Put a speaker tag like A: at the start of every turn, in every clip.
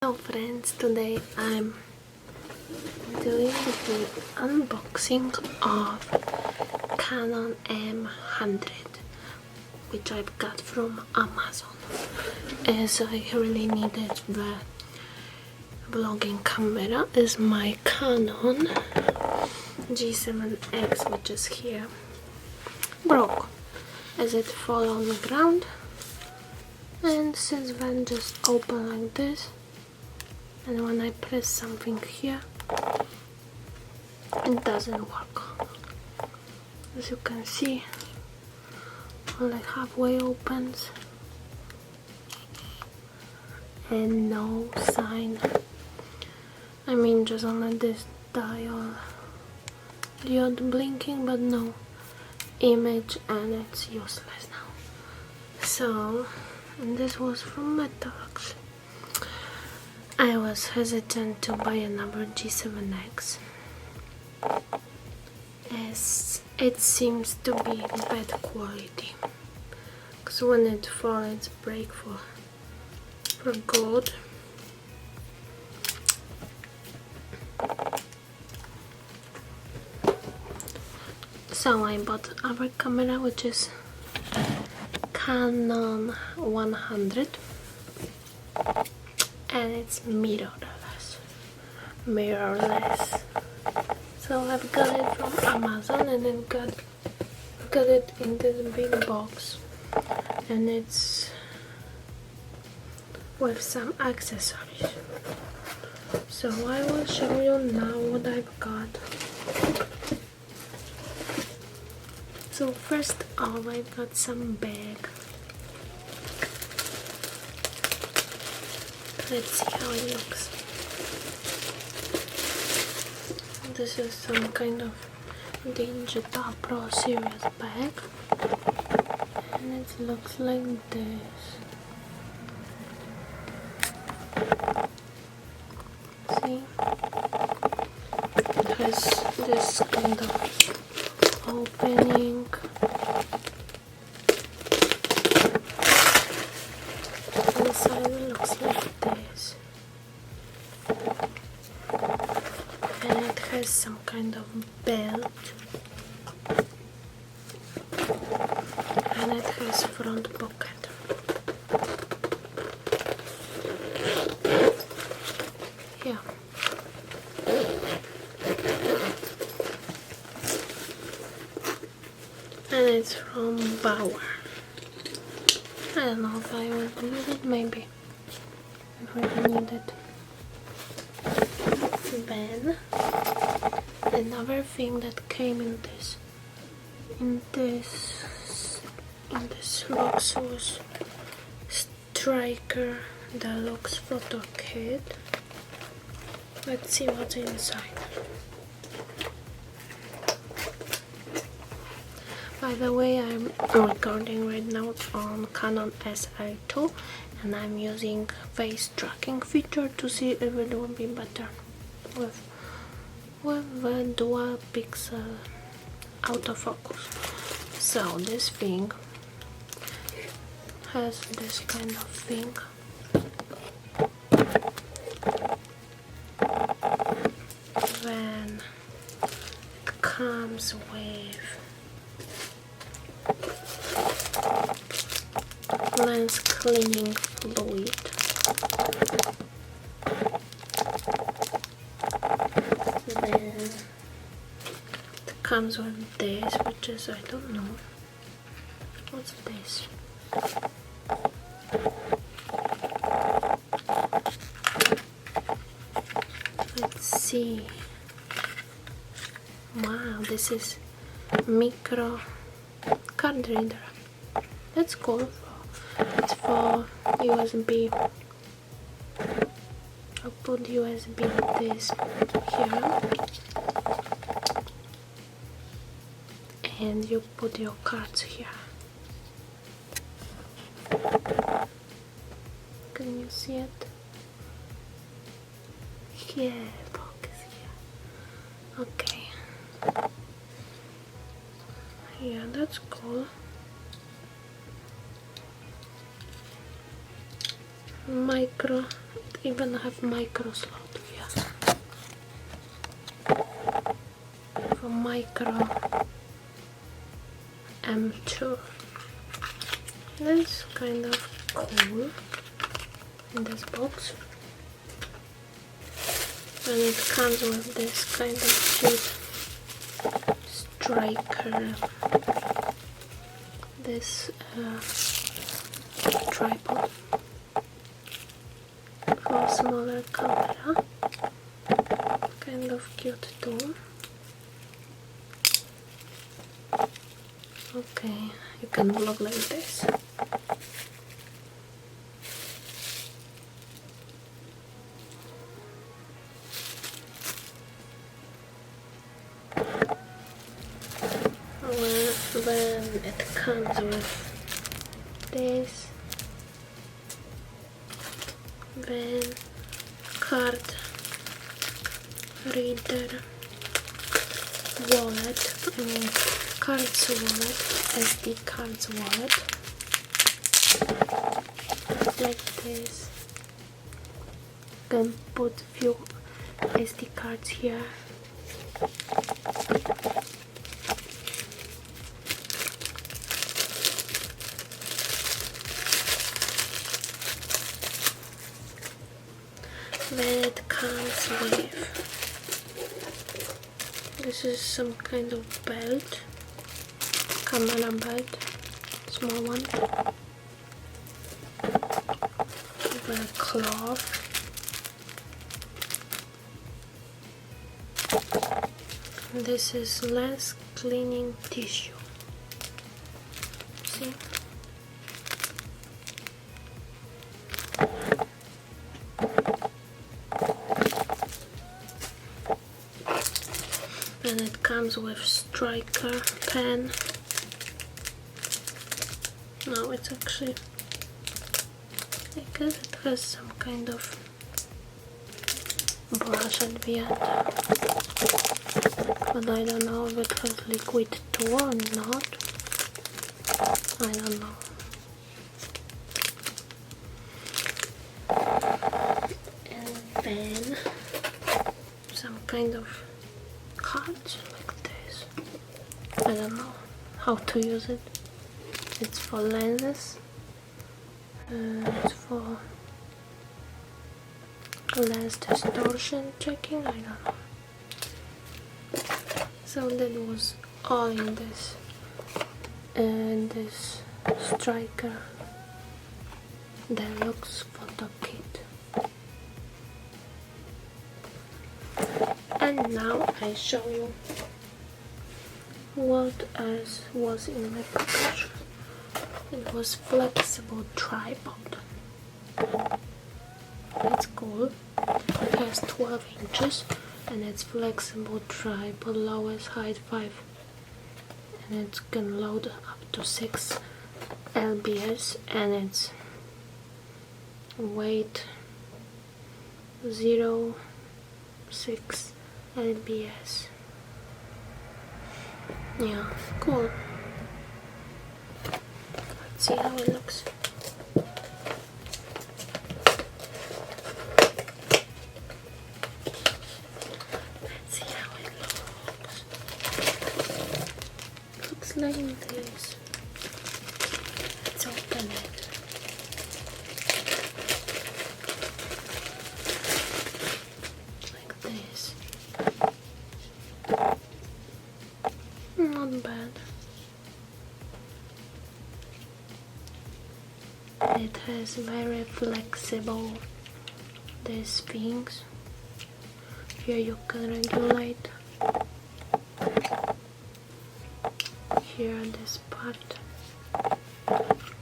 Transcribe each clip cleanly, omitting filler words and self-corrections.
A: Hello friends, today I'm doing the unboxing of Canon M100, which I've got from Amazon, as I really needed the vlogging camera. Is my Canon G7X, which is here, broke as it fell on the ground, and since then just open like this, and when I press something here it doesn't work. As you can see, only halfway opens and no sign. I mean, just only this diode blinking, but no image, and it's useless now. So, and this was from Deluxe. I was hesitant to buy another G7X as it seems to be bad quality, because when it falls it's break for good. So I bought our camera, which is Canon 100, and it's mirrorless. So I've got it from Amazon, and then got it in this big box, and it's with some accessories. So I will show you now what I've got. So first off, I've got some bag. Let's see how it looks. This is some kind of Digital Pro series bag, and it looks like this. See? It has this kind of opening. Inside it looks like this, and it has some kind of belt, and it has front pocket. Yeah. And it's from Bauer. I don't know if I will use it, maybe if I need it. Then another thing that came in this box was Striker Deluxe photo kit. Let's see what's inside. By the way, I'm recording right now on Canon SL2, and I'm using face tracking feature to see if it will be better with the dual pixel autofocus. So this thing has this kind of thing. Then it comes with lens cleaning fluid, then it comes with this, which is, I don't know, what's this? Let's see. Wow, this is micro card reader. That's cool. It's for USB. I'll put USB this here, and you put your cards here. Can you see it? Yeah, focus here. Okay. Yeah, that's cool. micro even have micro slot here. Have a micro M2. That's kind of cool in this box. And it comes with this kind of cute striker, this tripod for a smaller camera, kind of cute too. Okay, you can vlog like this. When it comes with this, then card reader, wallet, cards wallet, SD cards wallet, like this. You can put few SD cards here. Then it comes with, this is some kind of belt, camera belt, small one, with a cloth, this is lens cleaning tissue, see? And it comes with striker pen. No, it's actually, I guess it has some kind of brush at the end, but I don't know if it has liquid too or not. I don't know. And then some kind of cards like this. I don't know how to use it. It's for lenses. It's for lens distortion checking. I don't know. So that was all in this. And this striker Deluxe photo kit. And now I show you what else was in my package. It was flexible tripod. It's cool. It has 12 inches and it's flexible tripod, lowest height 5, and it can load up to 6 lbs, and its weight 0.6 lbs. Yeah, cool. Let's see how it looks. Let's see how it looks. Looks like this. Let's open it. Like this. Not bad. It has very flexible these things. Here you can regulate. Here this part.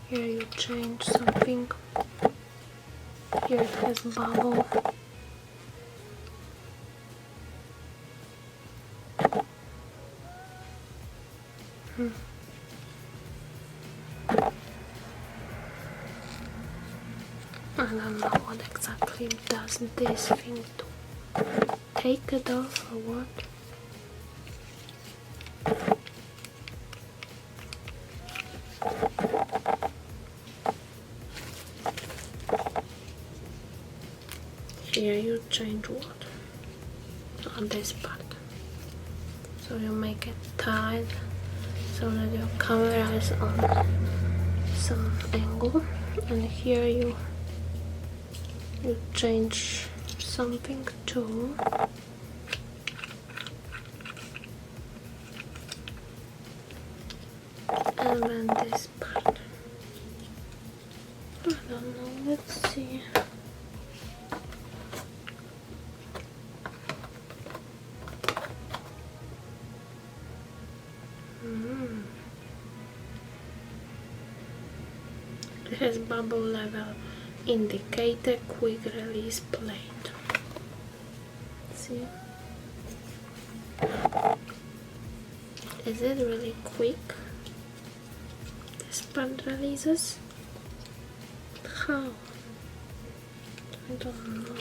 A: Here you change something. Here it has bubble. I don't know what exactly does this thing to take it off or what. here you change what? On this part. So you make it tight so that your camera is on some angle, and here you change something too. And then this part. I don't know, let's see. It has bubble level indicator, quick release plate. See? Is it really quick? This part releases? How? I don't know.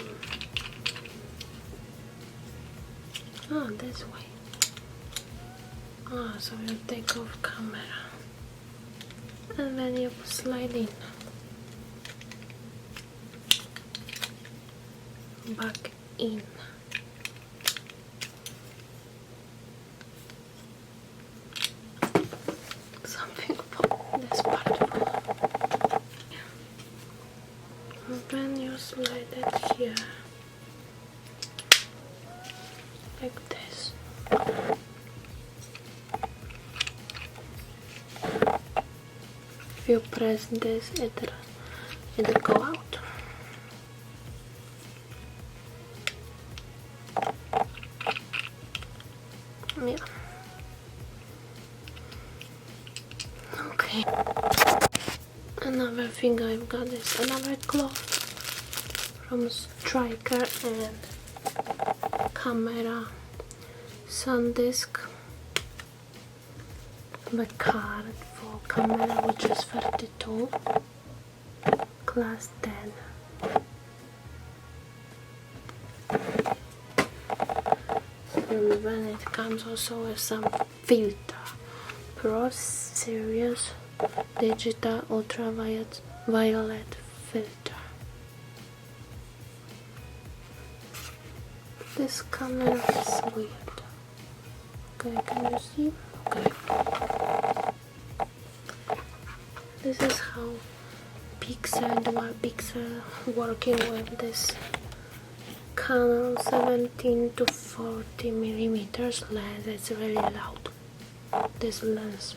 A: Oh, this way. Oh, so you take off camera and then you slide in. Back in. Something for this part. And then you slide it here. Like this. If you press this, it'll go out. Yeah. Okay. Another thing I've got is another cloth from Striker and camera, SanDisk, the card for camera, which is 32, class 10. And then it comes also with some filter. Pro Series Digital Ultraviolet filter. This camera is weird. Okay, can you see? Okay. This is how Pixel, dual pixel, working with this CANON 17 to 40 millimeters lens. It's really loud, this lens.